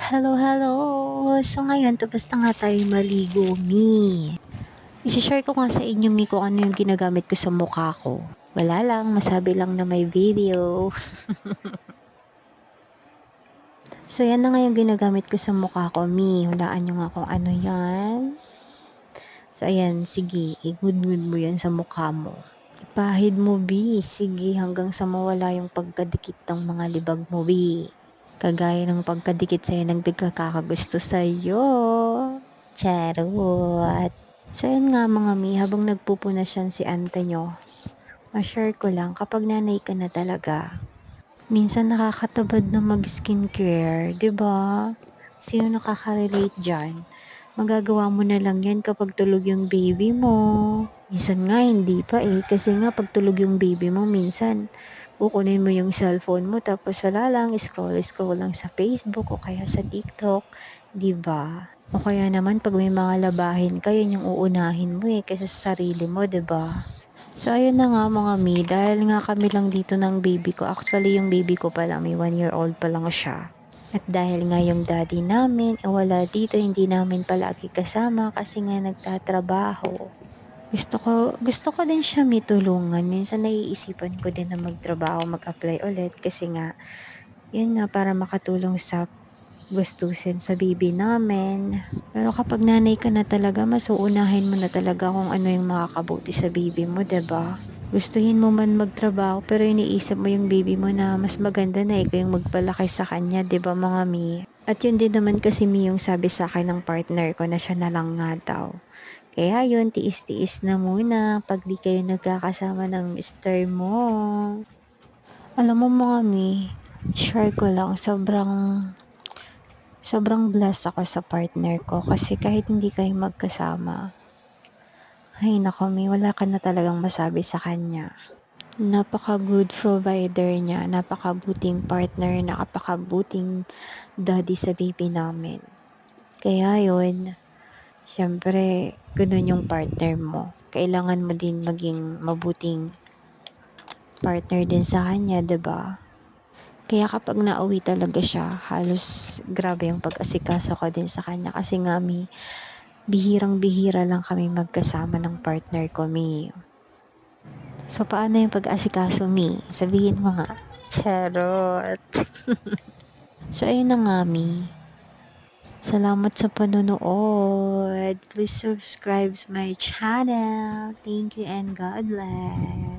Hello, hello! So ngayon, tapos na nga tayo maligo, Mi. I-share ko nga sa inyo, Mi, kung ano yung ginagamit ko sa mukha ko. Wala lang, masabi lang na may video. So yan na nga yung ginagamit ko sa mukha ko, Mi. Hulaan nyo nga kung ano yan. So ayan, sige, igud-gud mo yan sa mukha mo. Ipahid mo, Bi. Sige, hanggang sa mawala yung pagkadikit ng mga libag mo, Bi. Kagaya ng pagkadikit sa'yo ng nagkakakagusto sa'yo. Charot. So, yun nga mga mi, habang nagpupunas yan si ante nyo, ma-share ko lang, kapag nanay ka na talaga, minsan nakakatabad na mag-skincare, 'di ba? Sino nakaka-relate dyan? Magagawa mo na lang yan kapag tulog yung baby mo. Minsan nga hindi pa kasi nga pag tulog yung baby mo, minsan kukunin mo yung cellphone mo tapos wala lang, scroll lang sa Facebook o kaya sa TikTok, 'di ba? O kaya naman pag may mga labahin ka, yun yung uunahin mo kaysa sa sarili mo, 'di ba? So, ayun na nga mga mi, dahil nga kami lang dito ng baby ko. Actually, yung baby ko pa lang, may 1 year old pa lang siya. At dahil nga yung daddy namin, wala dito, hindi namin palagi kasama kasi nga nagtatrabaho. Gusto ko din siya may tulungan. Minsan naiisipan ko din na magtrabaho, mag-apply ulit kasi nga, yun nga, para makatulong sa gustusin sa baby namin. Pero kapag nanay ka na talaga, mas uunahin mo na talaga kung ano yung makakabuti sa baby mo, 'di ba? Gustuhin mo man magtrabaho pero iniisip mo yung baby mo na mas maganda na ikaw yung magpalaki sa kanya, 'di ba mga mi? At yun din naman kasi mi yung sabi sa akin ng partner ko na siya na lang nga daw. Kaya yun, tiis-tiis na muna pag di kayo nagkakasama ng mister mo. Alam mo mga mi, share ko lang, sobrang blessed ako sa partner ko kasi kahit hindi kayo magkasama, ay nako mi, wala ka na talagang masabi sa kanya. Napaka-good provider niya, napakabuting partner, napakabuting daddy sa baby namin. Kaya yun, syempre, ganun yung partner mo. Kailangan mo din maging mabuting partner din sa kanya, 'di ba? Kaya kapag nauwi talaga siya, halos grabe yung pag-asikaso ko din sa kanya kasi nga bihirang-bihira lang kami magkasama ng partner ko, Mi. So, paano yung pag-asikaso, Mi? Sabihin mo nga. Charot. So, ayun na nga, Mi. Salamat sa panonood. Please subscribe my channel. Thank you and God bless.